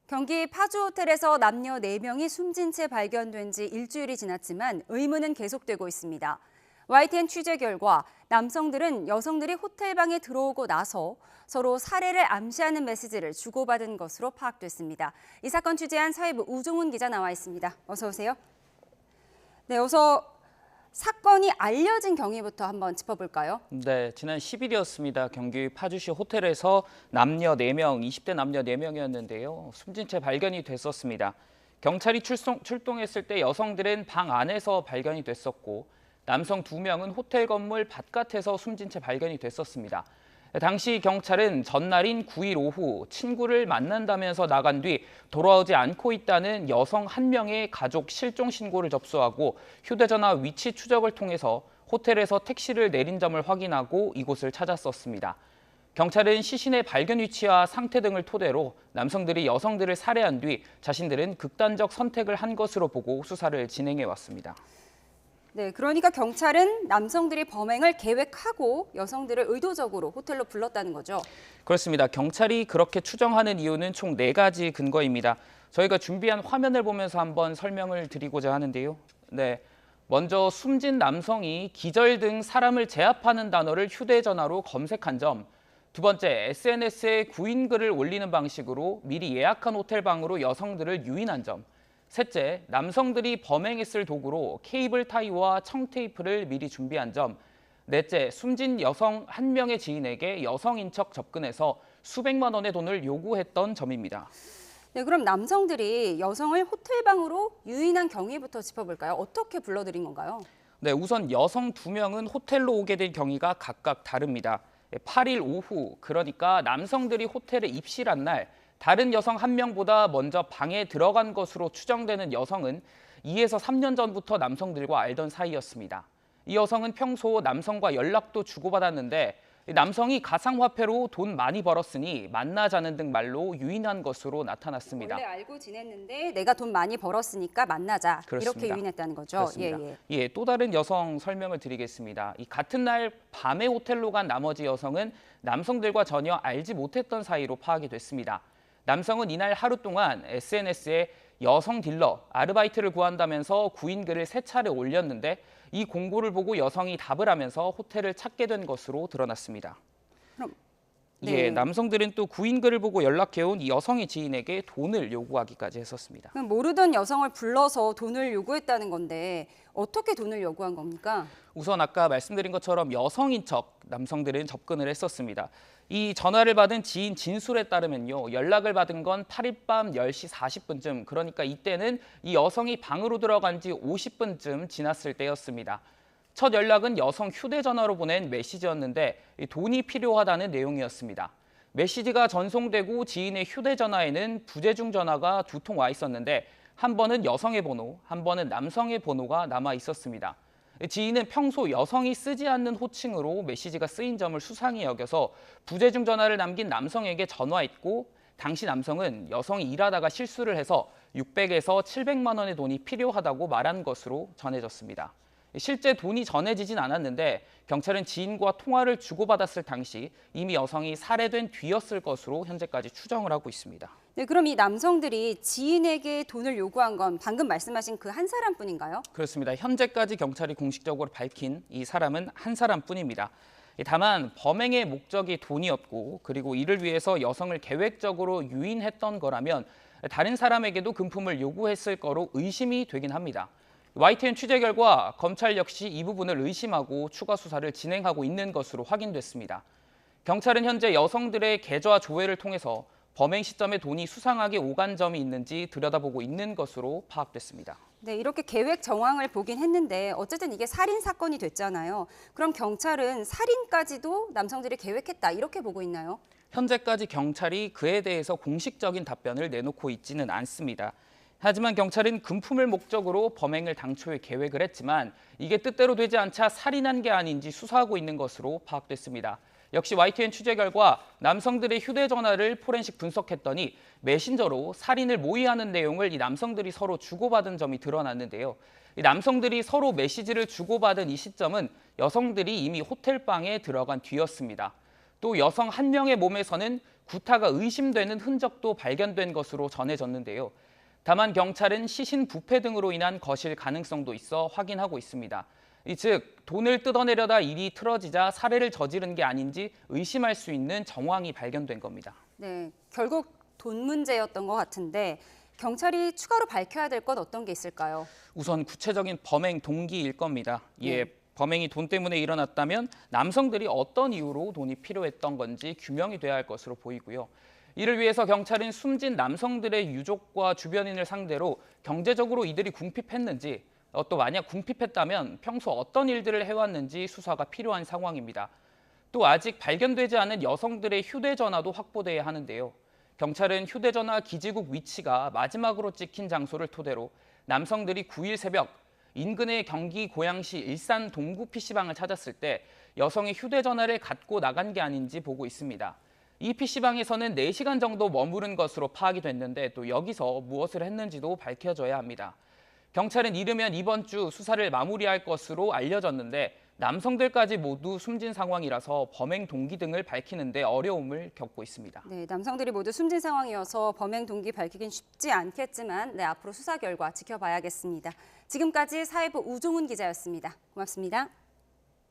경기 파주 호텔에서 남녀 4명이 숨진 채 발견된 지 일주일이 지났지만 의문은 계속되고 있습니다. YTN 취재 결과 남성들은 여성들이 호텔방에 들어오고 나서 서로 살해를 암시하는 메시지를 주고받은 것으로 파악됐습니다. 이 사건 취재한 사회부 우종훈 기자 나와 있습니다. 어서 오세요. 네, 사건이 알려진 경위부터 한번 짚어볼까요? 네, 지난 10일이었습니다. 경기 파주시 호텔에서 남녀 4명, 20대 남녀 4명이었는데요. 숨진 채 발견이 됐었습니다. 경찰이 출동했을 때 여성들은 방 안에서 발견이 됐었고 남성 2명은 호텔 건물 바깥에서 숨진 채 발견이 됐었습니다. 당시 경찰은 전날인 9일 오후 친구를 만난다면서 나간 뒤 돌아오지 않고 있다는 여성 1명의 가족 실종 신고를 접수하고 휴대전화 위치 추적을 통해서 호텔에서 택시를 내린 점을 확인하고 이곳을 찾았었습니다. 경찰은 시신의 발견 위치와 상태 등을 토대로 남성들이 여성들을 살해한 뒤 자신들은 극단적 선택을 한 것으로 보고 수사를 진행해 왔습니다. 네, 그러니까 경찰은 남성들이 범행을 계획하고 여성들을 의도적으로 호텔로 불렀다는 거죠. 그렇습니다. 경찰이 그렇게 추정하는 이유는 총 4가지 근거입니다. 저희가 준비한 화면을 보면서 한번 설명을 드리고자 하는데요. 네, 먼저 숨진 남성이 기절 등 사람을 제압하는 단어를 휴대전화로 검색한 점, 두 번째, SNS에 구인글을 올리는 방식으로 미리 예약한 호텔방으로 여성들을 유인한 점, 셋째, 남성들이 범행했을 도구로 케이블 타이와 청테이프를 미리 준비한 점, 넷째, 숨진 여성 1명의 지인에게 여성인 척 접근해서 수백만 원의 돈을 요구했던 점입니다. 네, 그럼 남성들이 여성을 호텔방으로 유인한 경위부터 짚어볼까요? 어떻게 불러들인 건가요? 네, 우선 여성 2명은 호텔로 오게 된 경위가 각각 다릅니다. 8일 오후, 그러니까 남성들이 호텔에 입실한 날, 다른 여성 1명보다 먼저 방에 들어간 것으로 추정되는 여성은 2에서 3년 전부터 남성들과 알던 사이였습니다. 이 여성은 평소 남성과 연락도 주고받았는데 남성이 가상화폐로 돈 많이 벌었으니 만나자는 등 말로 유인한 것으로 나타났습니다. 원래 알고 지냈는데 내가 돈 많이 벌었으니까 만나자. 그렇습니다. 이렇게 유인했다는 거죠. 그렇습니다. 예, 또 다른 여성 설명을 드리겠습니다. 이 같은 날 밤에 호텔로 간 나머지 여성은 남성들과 전혀 알지 못했던 사이로 파악이 됐습니다. 남성은 이날 하루 동안 SNS에 여성 딜러, 아르바이트를 구한다면서 구인글을 3차례 올렸는데 이 공고를 보고 여성이 답을 하면서 호텔을 찾게 된 것으로 드러났습니다. 그럼 예, 남성들은 또 구인글을 보고 연락해온 이 여성의 지인에게 돈을 요구하기까지 했었습니다. 그럼 모르던 여성을 불러서 돈을 요구했다는 건데 어떻게 돈을 요구한 겁니까? 우선 아까 말씀드린 것처럼 여성인 척 남성들은 접근을 했었습니다. 이 전화를 받은 지인 진술에 따르면요. 연락을 받은 건 8일 밤 10시 40분쯤, 그러니까 이때는 이 여성이 방으로 들어간 지 50분쯤 지났을 때였습니다. 첫 연락은 여성 휴대전화로 보낸 메시지였는데 돈이 필요하다는 내용이었습니다. 메시지가 전송되고 지인의 휴대전화에는 부재중 전화가 2통 와 있었는데 한 번은 여성의 번호, 한 번은 남성의 번호가 남아 있었습니다. 지인은 평소 여성이 쓰지 않는 호칭으로 메시지가 쓰인 점을 수상히 여겨서 부재중 전화를 남긴 남성에게 전화했고 당시 남성은 여성이 일하다가 실수를 해서 600에서 700만 원의 돈이 필요하다고 말한 것으로 전해졌습니다. 실제 돈이 전해지진 않았는데 경찰은 지인과 통화를 주고받았을 당시 이미 여성이 살해된 뒤였을 것으로 현재까지 추정을 하고 있습니다. 네, 그럼 이 남성들이 지인에게 돈을 요구한 건 방금 말씀하신 그 한 사람뿐인가요? 그렇습니다. 현재까지 경찰이 공식적으로 밝힌 이 사람은 한 사람뿐입니다. 다만 범행의 목적이 돈이었고 그리고 이를 위해서 여성을 계획적으로 유인했던 거라면 다른 사람에게도 금품을 요구했을 거로 의심이 되긴 합니다. YTN 취재 결과 검찰 역시 이 부분을 의심하고 추가 수사를 진행하고 있는 것으로 확인됐습니다. 경찰은 현재 여성들의 계좌 조회를 통해서 범행 시점에 돈이 수상하게 오간 점이 있는지 들여다보고 있는 것으로 파악됐습니다. 네, 이렇게 계획 정황을 보긴 했는데 어쨌든 이게 살인 사건이 됐잖아요. 그럼 경찰은 살인까지도 남성들이 계획했다 이렇게 보고 있나요? 현재까지 경찰이 그에 대해서 공식적인 답변을 내놓고 있지는 않습니다. 하지만 경찰은 금품을 목적으로 범행을 당초에 계획을 했지만 이게 뜻대로 되지 않자 살인한 게 아닌지 수사하고 있는 것으로 파악됐습니다. 역시 YTN 취재 결과 남성들의 휴대전화를 포렌식 분석했더니 메신저로 살인을 모의하는 내용을 이 남성들이 서로 주고받은 점이 드러났는데요. 이 남성들이 서로 메시지를 주고받은 이 시점은 여성들이 이미 호텔방에 들어간 뒤였습니다. 또 여성 한 명의 몸에서는 구타가 의심되는 흔적도 발견된 것으로 전해졌는데요. 다만 경찰은 시신 부패 등으로 인한 것일 가능성도 있어 확인하고 있습니다. 즉 돈을 뜯어내려다 일이 틀어지자 살해를 저지른 게 아닌지 의심할 수 있는 정황이 발견된 겁니다. 네, 결국 돈 문제였던 것 같은데 경찰이 추가로 밝혀야 될 건 어떤 게 있을까요? 우선 구체적인 범행 동기일 겁니다. 네. 범행이 돈 때문에 일어났다면 남성들이 어떤 이유로 돈이 필요했던 건지 규명이 돼야 할 것으로 보이고요. 이를 위해서 경찰은 숨진 남성들의 유족과 주변인을 상대로 경제적으로 이들이 궁핍했는지, 또 만약 궁핍했다면 평소 어떤 일들을 해왔는지 수사가 필요한 상황입니다. 또 아직 발견되지 않은 여성들의 휴대전화도 확보돼야 하는데요. 경찰은 휴대전화 기지국 위치가 마지막으로 찍힌 장소를 토대로 남성들이 9일 새벽 인근의 경기 고양시 일산 동구 PC방을 찾았을 때 여성의 휴대전화를 갖고 나간 게 아닌지 보고 있습니다. 이 PC방에서는 4시간 정도 머무른 것으로 파악이 됐는데 또 여기서 무엇을 했는지도 밝혀져야 합니다. 경찰은 이르면 이번 주 수사를 마무리할 것으로 알려졌는데 남성들까지 모두 숨진 상황이라서 범행 동기 등을 밝히는 데 어려움을 겪고 있습니다. 네, 남성들이 모두 숨진 상황이어서 범행 동기 밝히긴 쉽지 않겠지만 앞으로 수사 결과 지켜봐야겠습니다. 지금까지 사회부 우종훈 기자였습니다. 고맙습니다.